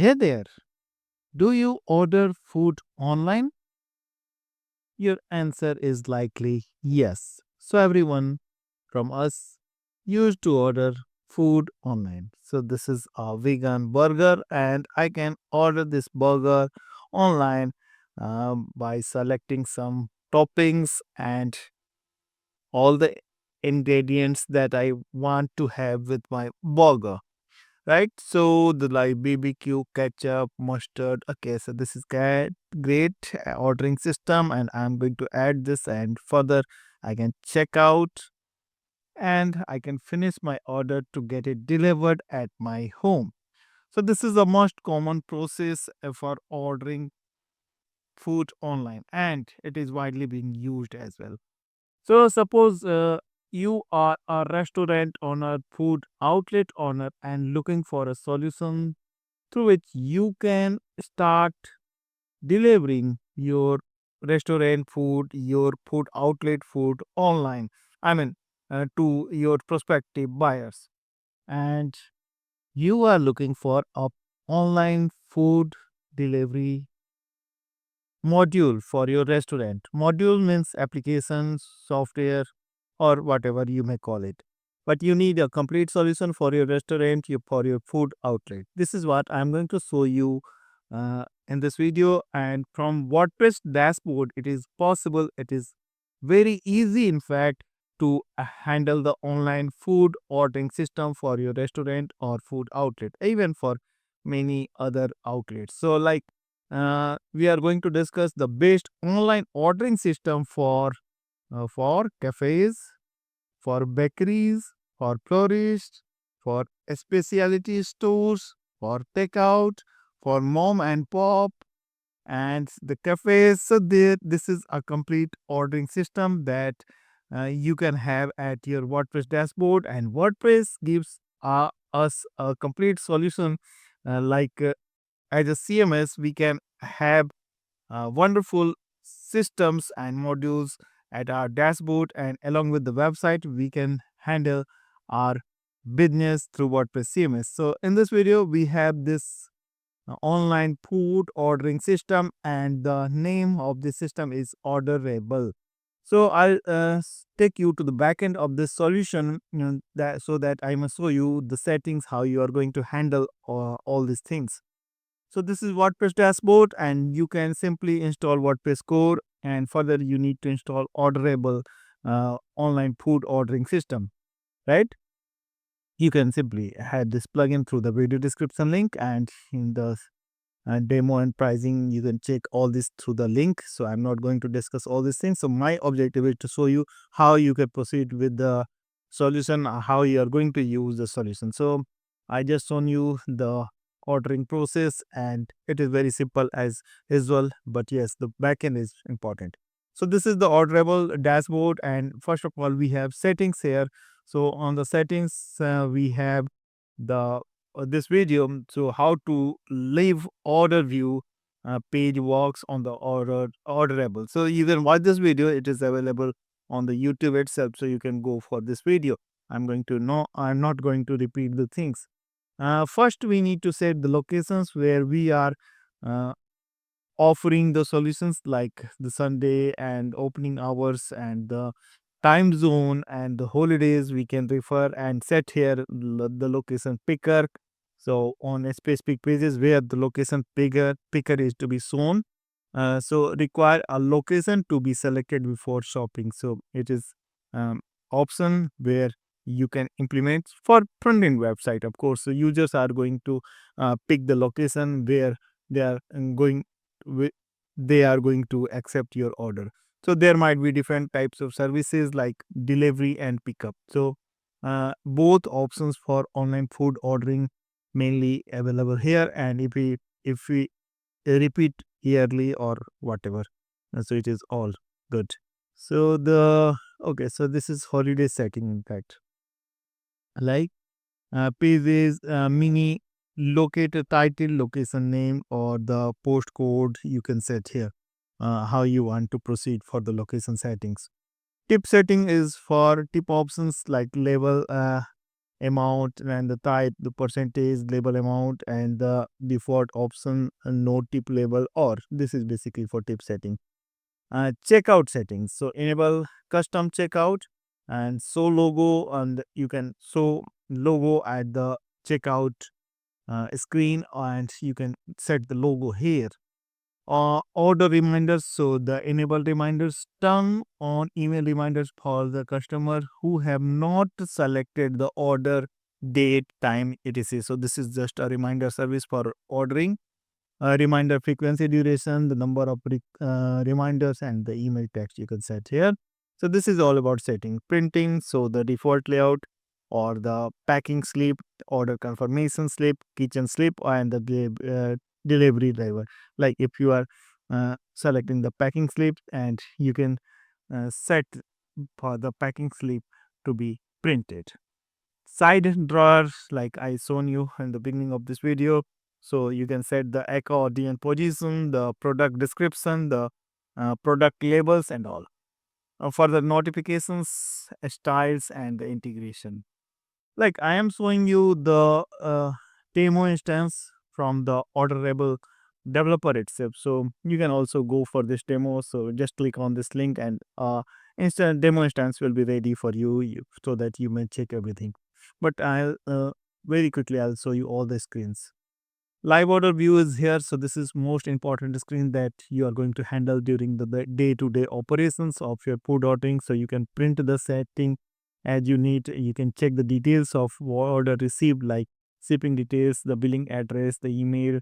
Hey there, do you order food online? Your answer is likely yes. So, everyone from us used to order food online. So, this is a vegan burger, and I can order this burger online by selecting some toppings and all the ingredients that I want to have with my burger. Right, so the like BBQ, ketchup, mustard. Okay, so this is great ordering system, and I'm going to add this, and further I can check out and I can finish my order to get it delivered at my home. So this is the most common process for ordering food online, and it is widely being used as well. So suppose you are a restaurant owner, food outlet owner, and looking for a solution through which you can start delivering your restaurant food, your food outlet food online. I mean, to your prospective buyers. And you are looking for a online food delivery module for your restaurant. Module means applications, software, or whatever you may call it. But you need a complete solution for your restaurant, for your food outlet. This is what I'm going to show you in this video. And from WordPress dashboard, it is possible. It is very easy, in fact, to handle the online food ordering system for your restaurant or food outlet, even for many other outlets. So, like we are going to discuss the best online ordering system for cafes, for bakeries, for florists, for specialty stores, for takeout, for mom and pop, and the cafes. So there, this is a complete ordering system that you can have at your WordPress dashboard, and WordPress gives us a complete solution. As a CMS, we can have wonderful systems and modules at our dashboard, and along with the website we can handle our business through WordPress CMS. So in this video we have this online food ordering system, and the name of the system is Orderable. So I'll take you to the backend of this solution, that so that I must show you the settings, how you are going to handle all these things. So this is WordPress dashboard, and you can simply install WordPress core, and further you need to install Orderable online food ordering system, right? You can simply add this plugin through the video description link, and in the demo and pricing you can check all this through the link. So I'm not going to discuss all these things. So my objective is to show you how you can proceed with the solution, how you are going to use the solution. So I just shown you the ordering process, and it is very simple as usual, but yes, the backend is important. So this is the Orderable dashboard, and first of all we have settings here. So on the settings we have the this video, so how to leave order view page works on the Orderable. So you can watch this video, it is available on the YouTube itself, so you can go for this video. I'm not going to repeat the things. First we need to set the locations where we are uh, offering the solutions, like the Sunday and opening hours and the time zone and the holidays. We can refer and set here the location picker. So on a specific pages where the location picker is to be shown, so require a location to be selected before shopping. So it is option where you can implement for front end website. Of course, so users are going to pick the location where they are going wi- they are going to accept your order. So there might be different types of services like delivery and pickup. So both options for online food ordering mainly available here, and if we repeat yearly or whatever, so it is all good. So the okay, so this is holiday setting, in fact, like pages, mini, locate a title, location name, or the postcode you can set here. How you want to proceed for the location settings. Tip setting is for tip options like label amount and the type, the percentage, label amount, and the default option, no tip label, or this is basically for tip setting. Checkout settings. So enable custom checkout and show logo, and you can show logo at the checkout screen, and you can set the logo here. Order reminders. So the enable reminders, turn on email reminders for the customer who have not selected the order date, time, etc. So this is just a reminder service for ordering. Reminder frequency, duration, the number of reminders, and the email text you can set here. So this is all about setting. Printing, so the default layout or the packing slip, order confirmation slip, kitchen slip, and the delivery driver. Like if you are selecting the packing slip, and you can set for the packing slip to be printed. Side drawers, like I shown you in the beginning of this video. So you can set the accordion position, the product description, the product labels, and all. For the notifications, styles, and the integration. Like I am showing you the demo instance from the Orderable developer itself. So you can also go for this demo. So just click on this link, and instant demo instance will be ready for you, so that you may check everything. But I'll very quickly I'll show you all the screens. Live order view is here. So this is most important screen that you are going to handle during the day-to-day operations of your food ordering. So you can print the setting as you need. You can check the details of order received, like shipping details, the billing address, the email,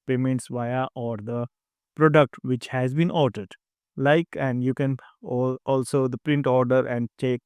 payments via, or the product which has been ordered. Like, and you can also the print order and change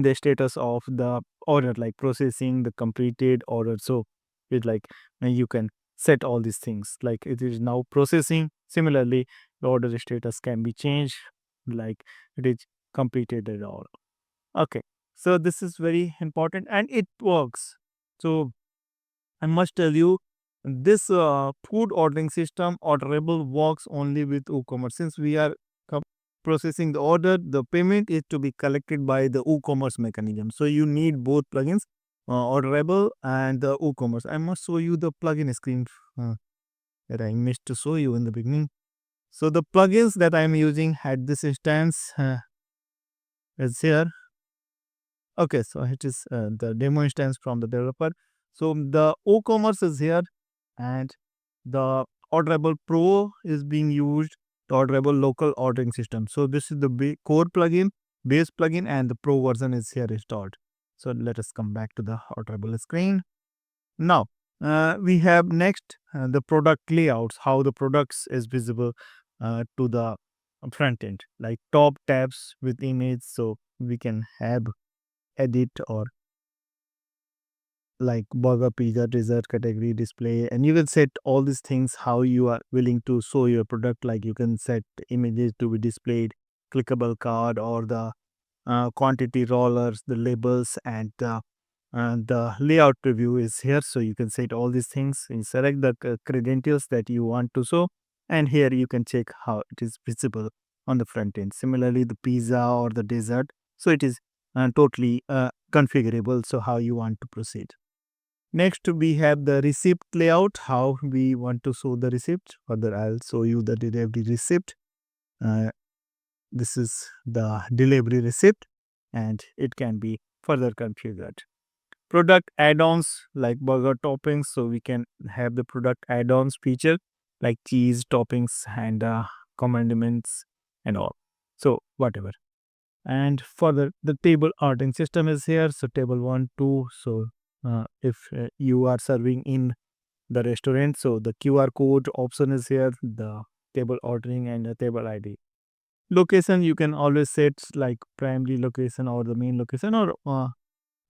the status of the order, like processing, the completed order. So it's like you can set all these things, like it is now processing. Similarly, the order status can be changed, like it is completed at all. Okay, so this is very important and it works. So I must tell you, this food ordering system, Orderable, works only with WooCommerce. Since we are processing the order, the payment is to be collected by the WooCommerce mechanism. So you need both plugins, Orderable and the WooCommerce. I must show you the plugin screen that I missed to show you in the beginning. So the plugins that I am using at this instance is here. Okay, so it is the demo instance from the developer. So the WooCommerce is here, and the Orderable Pro is being used, the Orderable local ordering system. So this is the core plugin, base plugin, and the Pro version is here installed. So let us come back to the Orderable screen. Now, we have next the product layouts, how the products is visible to the front end, like top tabs with image. So we can have edit, or like burger, pizza, dessert category display, and you can set all these things how you are willing to show your product. Like you can set images to be displayed, clickable card, or the quantity rollers, the labels, and the layout preview is here. So you can set all these things and select the credentials that you want to show, and here you can check how it is visible on the front end. Similarly, the pizza or the dessert, so it is totally configurable, so how you want to proceed. Next, we have the receipt layout, how we want to show the receipt. Further, I'll show you the delivery receipt. Uh, this is the delivery receipt, and it can be further configured. Product add-ons, like burger toppings, so we can have the product add-ons feature, like cheese toppings and condiments and all. So whatever. And further, the table ordering system is here. So table 1, 2. So if you are serving in the restaurant, so the QR code option is here, the table ordering and the table ID. Location, you can always set like primary location or the main location, or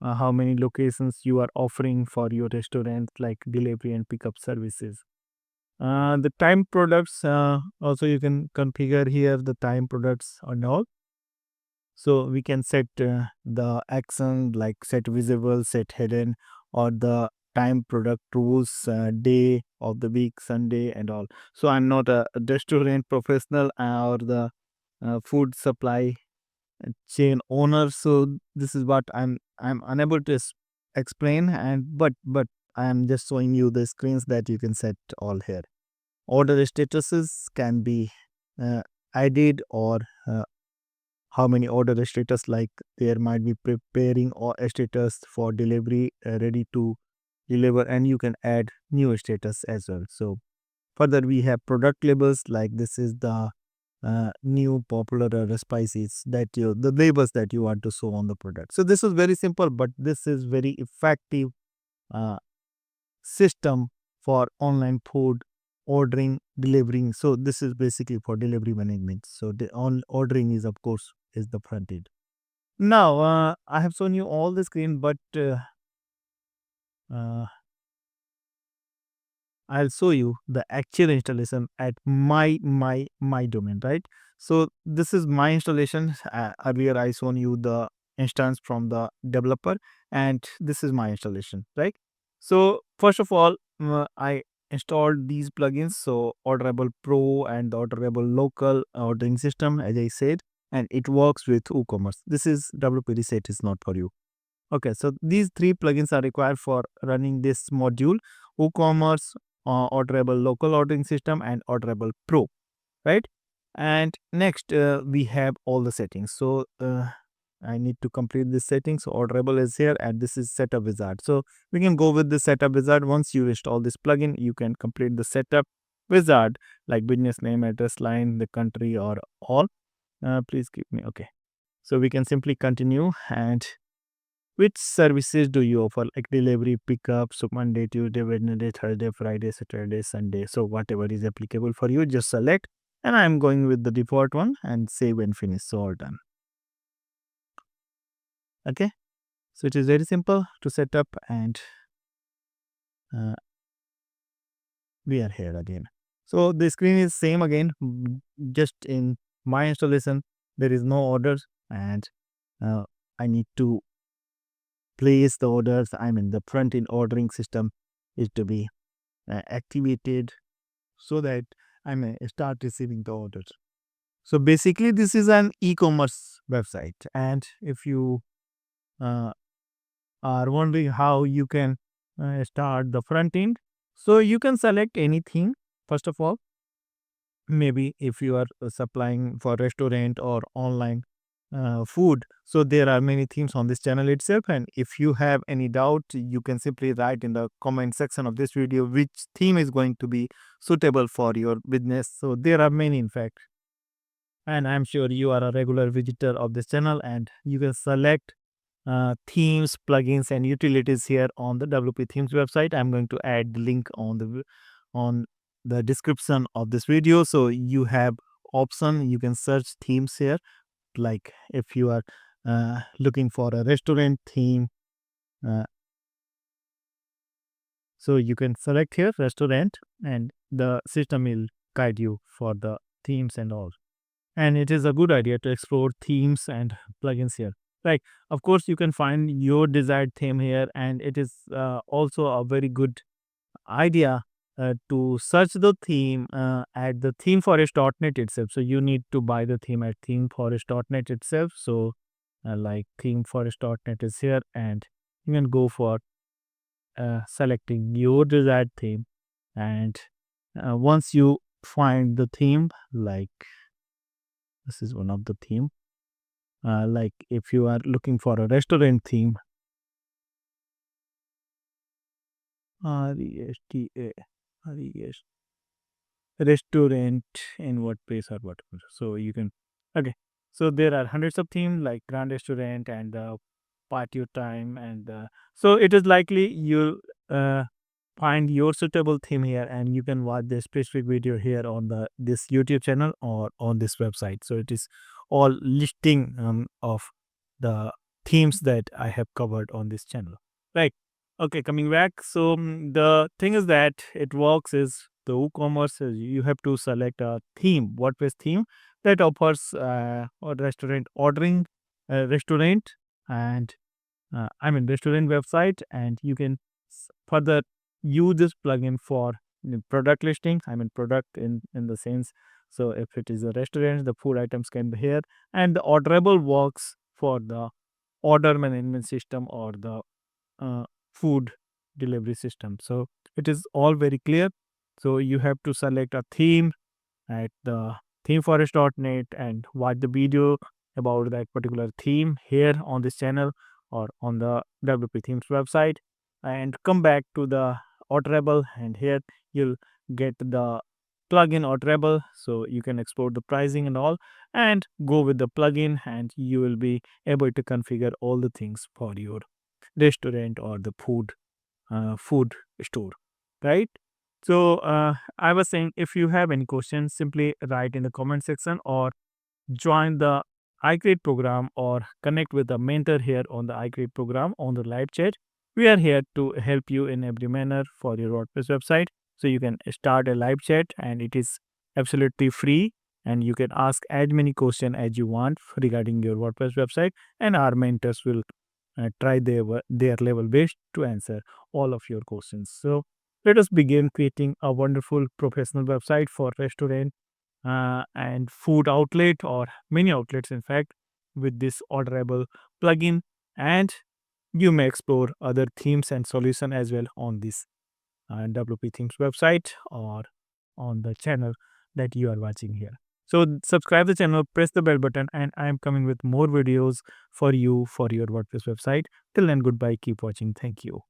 how many locations you are offering for your restaurant, like delivery and pickup services. The time products, also you can configure here the time products and all. So we can set the action, like set visible, set hidden, or the time product rules, day of the week, Sunday, and all. So I'm not a restaurant professional or the food supply chain owner. So this is what I'm unable to explain, and but I am just showing you the screens that you can set all here. Order statuses can be uh, added, or uh, how many order status, like there might be preparing or a status for delivery, ready to deliver, and you can add new status as well. So further we have product labels, like this is the new popular spices that you, the labels that you want to show on the product. So this is very simple, but this is very effective uh, system for online food ordering, delivering. So this is basically for delivery management. So the on ordering is, of course, is the front end. Now I have shown you all the screen, but uh, I'll show you the actual installation at my domain, right? So this is my installation. Earlier I shown you the instance from the developer, and this is my installation, right? So first of all, I installed these plugins. So Orderable Pro and the Orderable Local ordering system, as I said, and it works with WooCommerce. This is WP Reset is not for you. Okay, so these three plugins are required for running this module: WooCommerce, Orderable Local Ordering System, and Orderable Pro, right? And next, we have all the settings. So I need to complete this setting. So Orderable is here, and this is Setup Wizard. So we can go with the Setup Wizard. Once you install this plugin, you can complete the Setup Wizard, like business name, address line, the country, or all. Please give me okay. So we can simply continue. And which services do you offer? Like delivery, pickup, so Monday, Tuesday, Wednesday, Thursday, Friday, Saturday, Sunday. So whatever is applicable for you, just select. And I'm going with the default one and save and finish. So all done. Okay. So it is very simple to set up, and uh, we are here again. So the screen is same again. Just in my installation, there is no orders, and uh, I need to place the orders. I mean, the front end ordering system is to be activated so that I may start receiving the orders. So basically, this is an e-commerce website, and if you uh, are wondering how you can start the front end, so you can select anything. First of all, maybe if you are supplying for restaurant or online food, so there are many themes on this channel itself, and if you have any doubt, you can simply write in the comment section of this video which theme is going to be suitable for your business. So there are many, in fact, and I'm sure you are a regular visitor of this channel, and you can select themes, plugins, and utilities here on the WP Themes website. I'm going to add the link on the description of this video, so you have option. You can search themes here, like if you are looking for a restaurant theme, uh, so you can select here restaurant, and the system will guide you for the themes and all. And it is a good idea to explore themes and plugins here. Like, of course, you can find your desired theme here, and it is also a very good idea to search the theme at the themeforest.net itself. So you need to buy the theme at themeforest.net itself. So like themeforest.net is here, and you can go for selecting your desired theme. And once you find the theme, like this is one of the theme, like if you are looking for a restaurant theme, RESTA, RES, restaurant in WordPress or whatever. So you can, okay. So there are hundreds of themes like Grand Restaurant and Patio Time, and so it is likely you'll uh, find your suitable theme here, and you can watch the specific video here on the this YouTube channel or on this website. So it is all listing of the themes that I have covered on this channel, right? Okay, coming back. So the thing is that it works is the WooCommerce. You have to select a theme, WordPress theme that offers a restaurant ordering, restaurant, and I mean restaurant website, and you can further use this plugin for the product listing. I mean product in the sense. So if it is a restaurant, the food items can be here, and the Orderable works for the order management system or the food delivery system. So it is all very clear. So you have to select a theme at the themeforest.net and watch the video about that particular theme here on this channel or on the WP Themes website, and come back to the Orderable, and here you'll get the plugin Orderable, so you can export the pricing and all and go with the plugin, and you will be able to configure all the things for your restaurant or the food store, right? So I was saying, if you have any questions, simply write in the comment section or join the iCreate program or connect with the mentor here on the iCreate program on the live chat. We are here to help you in every manner for your WordPress website. So you can start a live chat and it is absolutely free, and you can ask as many questions as you want regarding your WordPress website, and our mentors will try their level best to answer all of your questions. So let us begin creating a wonderful professional website for restaurant and food outlet or many outlets, in fact, with this Orderable plugin. And you may explore other themes and solution as well on this WP Themes website or on the channel that you are watching here. So subscribe the channel, press the bell button, and I am coming with more videos for you for your WordPress website. Till then, goodbye. Keep watching. Thank you.